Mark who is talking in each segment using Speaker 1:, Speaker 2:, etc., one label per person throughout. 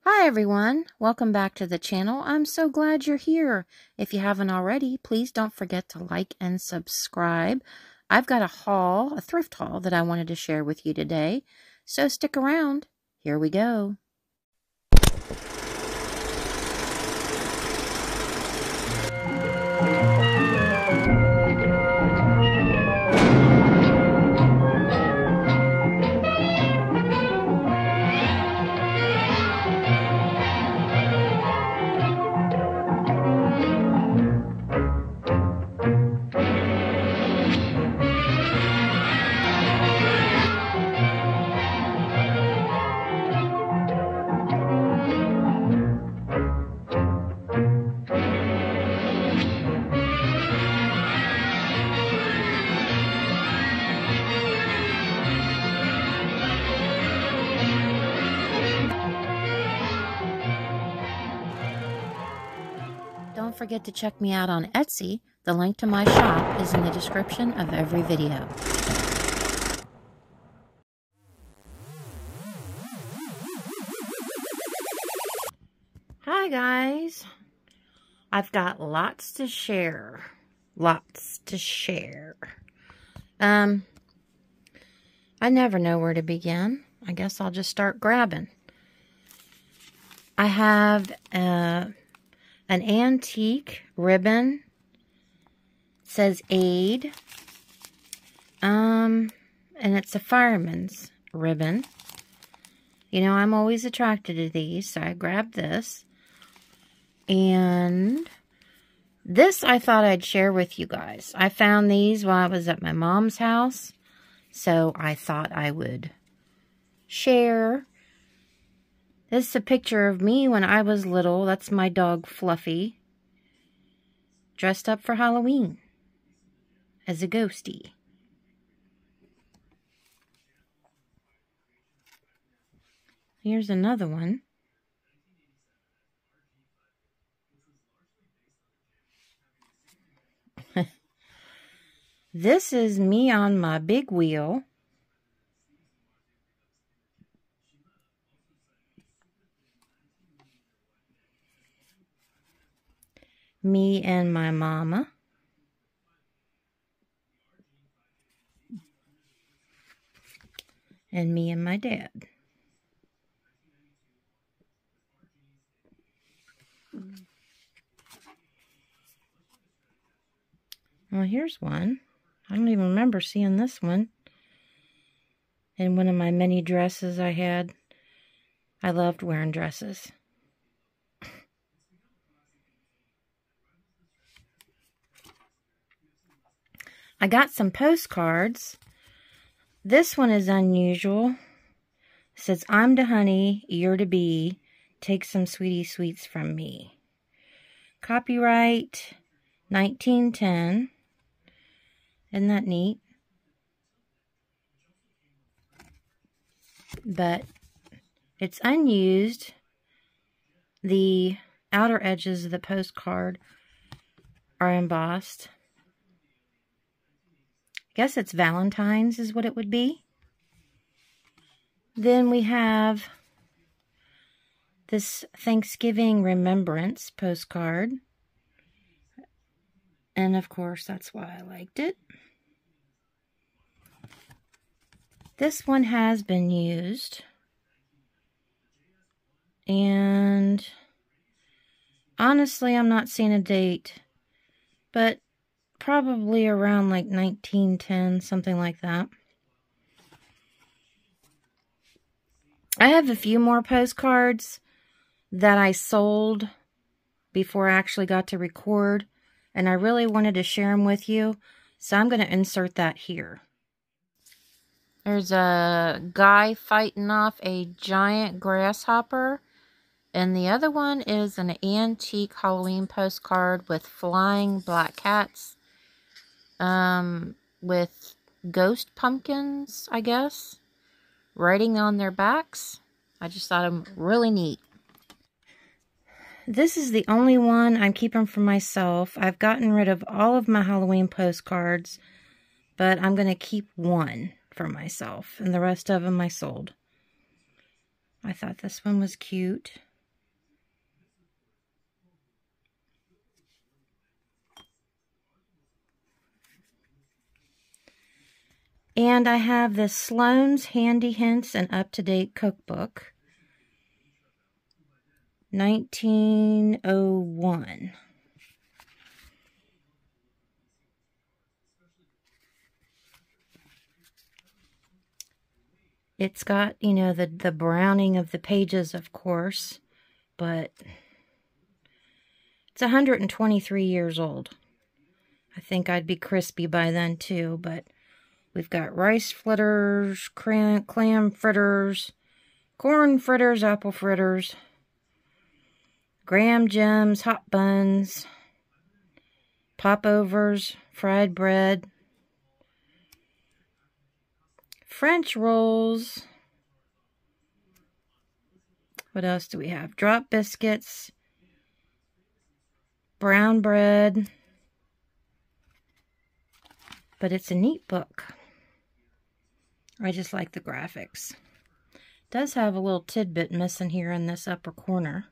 Speaker 1: Hi everyone, welcome back to the channel. I'm so glad you're here. If you haven't already, please don't forget to like and subscribe. I've got a thrift haul that I wanted to share with you today, so stick around. Here we go. Don't forget to check me out on Etsy. The link to my shop is in the description of every video. Hi guys, I've got lots to share. I never know where to begin. I guess I'll just start grabbing. I have an antique ribbon. It says Aid. And it's a fireman's ribbon. You know, I'm always attracted to these, so I grabbed this. And this I thought I'd share with you guys. I found these while I was at my mom's house, so I thought I would share. This is a picture of me when I was little. That's my dog Fluffy, dressed up for Halloween as a ghostie. Here's another one. This is me on my big wheel. Me and my mama. And me and my dad. Well, here's one. I don't even remember seeing this one. In one of my many dresses I had. I loved wearing dresses. I got some postcards. This one is unusual. It says, I'm the honey, you're the bee. Take some sweetie sweets from me. Copyright 1910. Isn't that neat? But it's unused. The outer edges of the postcard are embossed. I guess it's Valentine's is what it would be. Then we have this Thanksgiving remembrance postcard. And of course, that's why I liked it. This one has been used. And honestly, I'm not seeing a date. But probably around like 1910, something like that. I have a few more postcards that I sold before I actually got to record. And I really wanted to share them with you. So I'm going to insert that here. There's a guy fighting off a giant grasshopper. And the other one is an antique Halloween postcard with flying black cats. With ghost pumpkins, I guess, riding on their backs. I just thought them really neat. This is the only one I'm keeping for myself. I've gotten rid of all of my Halloween postcards, but I'm going to keep one for myself, and the rest of them I sold. I thought this one was cute. And I have this Sloan's Handy Hints and Up-to-Date Cookbook. 1901. It's got, you know, the browning of the pages, of course, but it's 123 years old. I think I'd be crispy by then, too, but we've got rice fritters, clam fritters, corn fritters, apple fritters, graham gems, hot buns, popovers, fried bread, French rolls. What else do we have? Drop biscuits, brown bread. But it's a neat book. I just like the graphics. It does have a little tidbit missing here in this upper corner.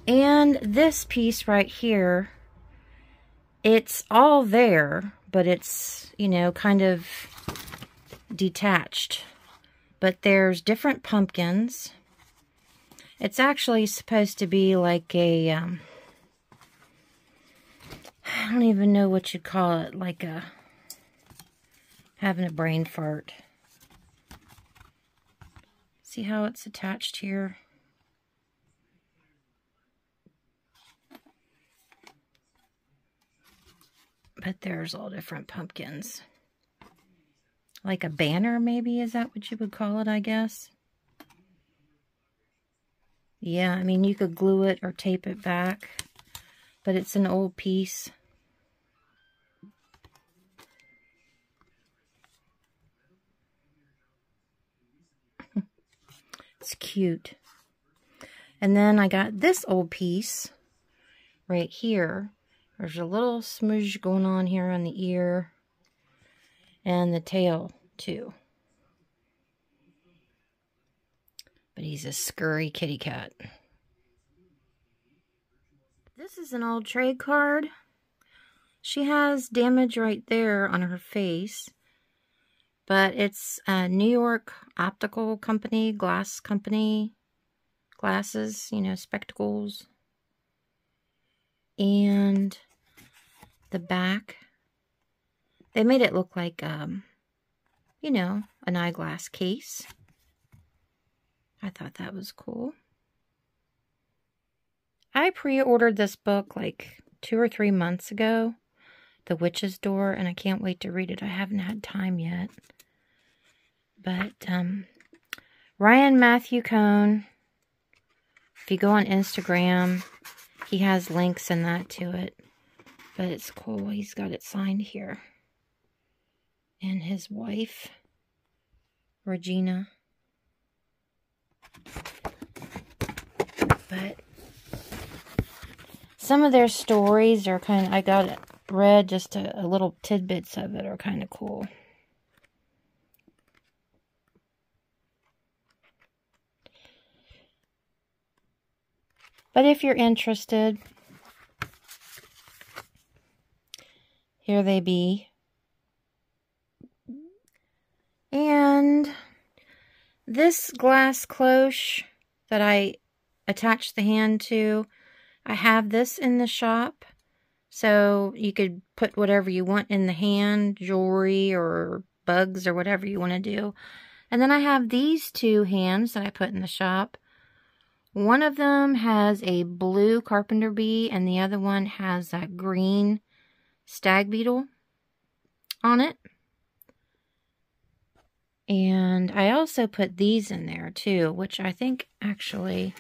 Speaker 1: And this piece right here, it's all there, but it's, you know, kind of detached. But there's different pumpkins. It's actually supposed to be like a, I don't even know what you'd call it, like a, having a brain fart. See how it's attached here? But there's all different pumpkins. Like a banner, maybe? Is that what you would call it, I guess? Yeah, I mean, you could glue it or tape it back. But it's an old piece. It's cute. And then I got this old piece right here. There's a little smudge going on here on the ear and the tail too. But he's a scurry kitty cat. This is an old trade card. She has damage right there on her face. But it's a New York optical company, glass company. Glasses, you know, spectacles. And the back, they made it look like, you know, an eyeglass case. I thought that was cool. I pre-ordered this book like 2 or 3 months ago, The Witch's Door, and I can't wait to read it. I haven't had time yet. But, Ryan Matthew Cohn, if you go on Instagram, he has links and that to it. But it's cool. He's got it signed here. And his wife, Regina. But some of their stories are kind of, I got it read, just a little tidbits of it are kind of cool. But if you're interested, here they be. And this glass cloche that I attached the hand to, I have this in the shop. So you could put whatever you want in the hand, jewelry or bugs or whatever you want to do. And then I have these 2 hands that I put in the shop. One of them has a blue carpenter bee and the other one has that green stag beetle on it. And I also put these in there too, which I think actually,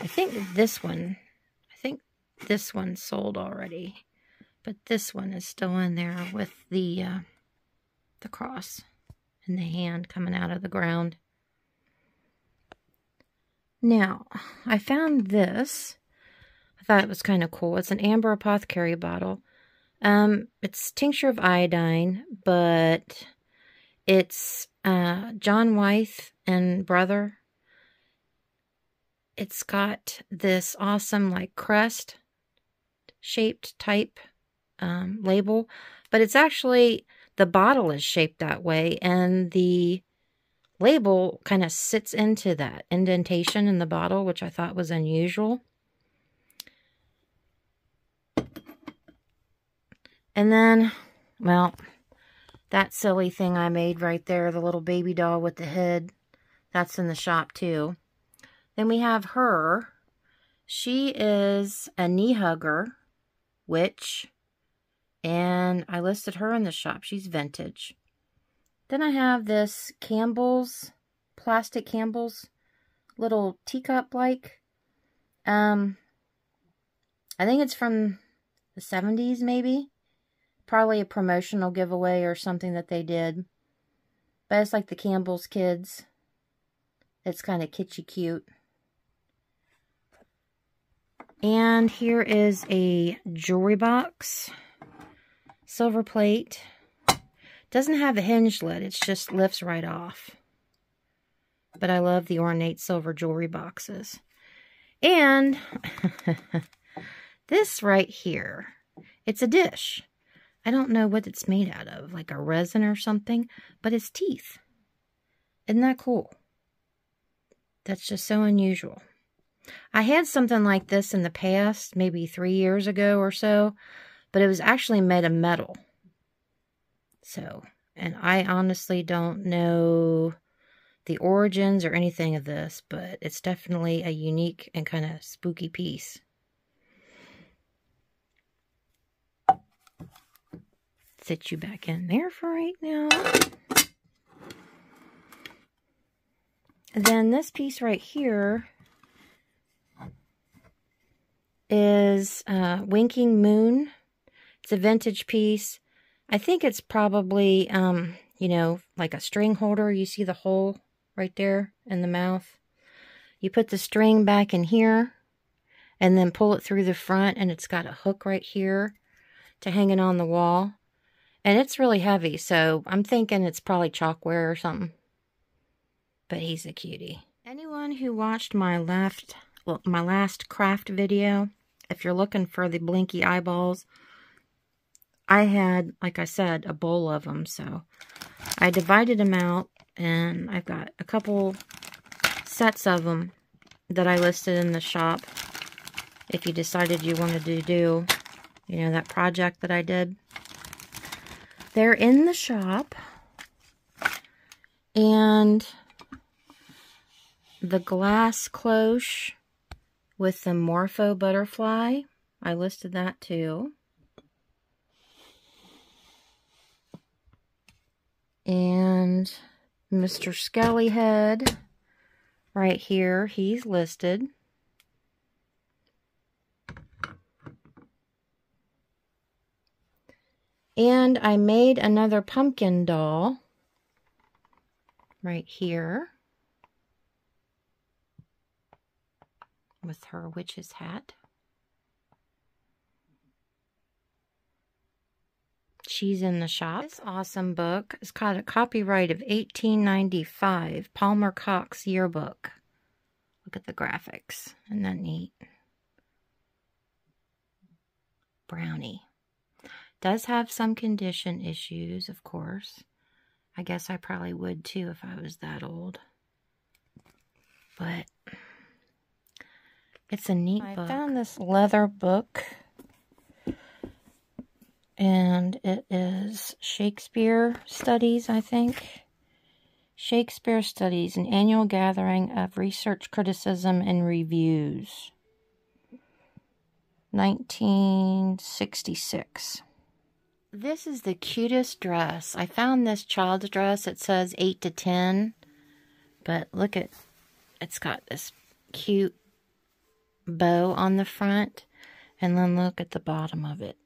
Speaker 1: I think this one sold already. But this one is still in there with the cross and the hand coming out of the ground. Now, I found this. I thought it was kind of cool. It's an amber apothecary bottle. It's tincture of iodine, but it's John Wythe and Brother. It's got this awesome like crust shaped type label, but it's actually, the bottle is shaped that way, and the label kind of sits into that indentation in the bottle, which I thought was unusual. And then, well, that silly thing I made right there, the little baby doll with the head, that's in the shop too. Then we have her. She is a knee hugger witch, and I listed her in the shop. She's vintage. Then I have this Campbell's, plastic Campbell's, little teacup-like. I think it's from the 70s, maybe. Probably a promotional giveaway or something that they did. But it's like the Campbell's Kids. It's kind of kitschy cute. And here is a jewelry box. Silver plate. Doesn't have a hinge lid. It just lifts right off. But I love the ornate silver jewelry boxes. And this right here. It's a dish. I don't know what it's made out of. Like a resin or something. But it's teeth. Isn't that cool? That's just so unusual. I had something like this in the past. Maybe 3 years ago or so. But it was actually made of metal. So, and I honestly don't know the origins or anything of this, but it's definitely a unique and kind of spooky piece. Sit you back in there for right now. And then this piece right here is Winking Moon. It's a vintage piece. I think it's probably, you know, like a string holder. You see the hole right there in the mouth. You put the string back in here and then pull it through the front, and it's got a hook right here to hang it on the wall. And it's really heavy, so I'm thinking it's probably chalkware or something. But he's a cutie. Anyone who watched my last craft video, if you're looking for the blinky eyeballs, I had, like I said, a bowl of them, so I divided them out, and I've got a couple sets of them that I listed in the shop if you decided you wanted to do, you know, that project that I did. They're in the shop, and the glass cloche with the Morpho butterfly, I listed that too. And Mr. Skellyhead, right here, he's listed. And I made another pumpkin doll, right here, with her witch's hat. She's in the shop. This awesome book is called a copyright of 1895, Palmer Cox Yearbook. Look at the graphics. Isn't that neat? Brownie. Does have some condition issues, of course. I guess I probably would too if I was that old. But it's a neat book. I found this leather book. And it is Shakespeare Studies, I think. Shakespeare Studies, an annual gathering of research, criticism, and reviews. 1966. This is the cutest dress. I found this child's dress. It says 8 to 10. But look at, it's got this cute bow on the front. And then look at the bottom of it.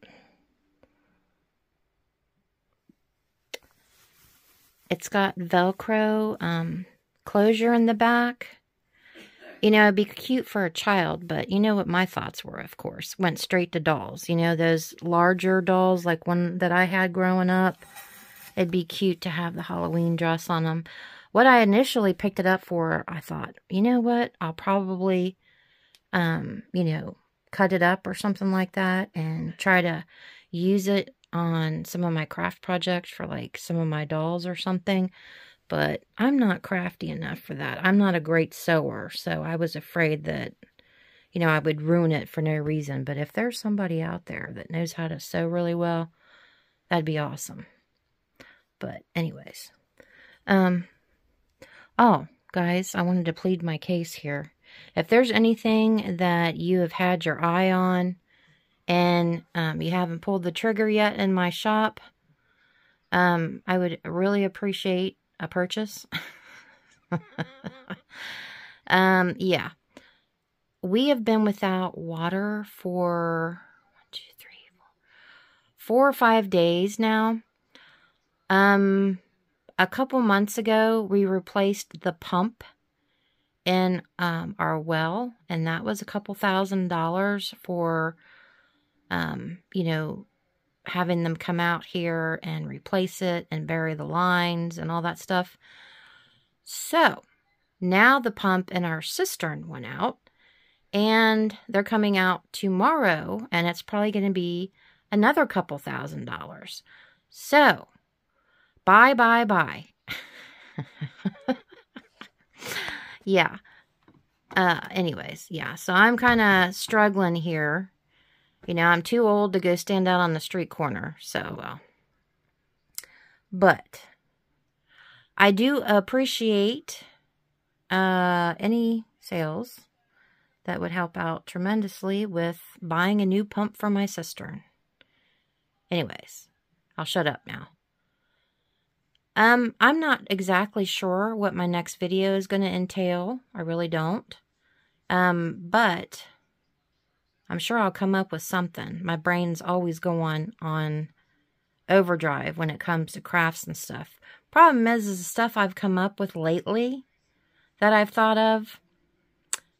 Speaker 1: It's got Velcro closure in the back. You know, it'd be cute for a child, but you know what my thoughts were, of course. Went straight to dolls. You know, those larger dolls, like one that I had growing up. It'd be cute to have the Halloween dress on them. What I initially picked it up for, I thought, you know what? I'll probably, you know, cut it up or something like that and try to, use it on some of my craft projects for like some of my dolls or something. But I'm not crafty enough for that. I'm not a great sewer, so I was afraid that, you know, I would ruin it for no reason. But if there's somebody out there that knows how to sew really well, that'd be awesome. But anyways, oh, guys, I wanted to plead my case here. If there's anything that you have had your eye on and you haven't pulled the trigger yet in my shop, I would really appreciate a purchase. Yeah. We have been without water for 4 or 5 days now. A couple months ago, we replaced the pump in our well, and that was a couple $1,000 for, you know, having them come out here and replace it and bury the lines and all that stuff. So now the pump in our cistern went out, and they're coming out tomorrow, and it's probably going to be another couple $1,000. So bye, bye, bye. Yeah. Anyways, yeah. So I'm kind of struggling here. You know, I'm too old to go stand out on the street corner. So, but I do appreciate any sales that would help out tremendously with buying a new pump for my cistern. Anyways, I'll shut up now. I'm not exactly sure what my next video is going to entail. I really don't. But I'm sure I'll come up with something. My brain's always going on overdrive when it comes to crafts and stuff. Problem is the stuff I've come up with lately that I've thought of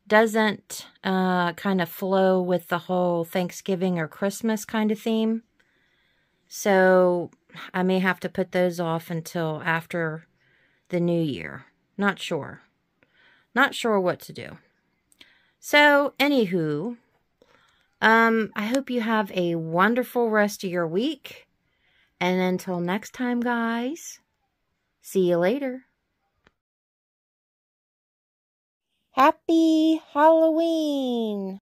Speaker 1: doesn't kind of flow with the whole Thanksgiving or Christmas kind of theme. So I may have to put those off until after the new year. Not sure. Not sure what to do. So, anywho, I hope you have a wonderful rest of your week. And until next time, guys, see you later. Happy Halloween!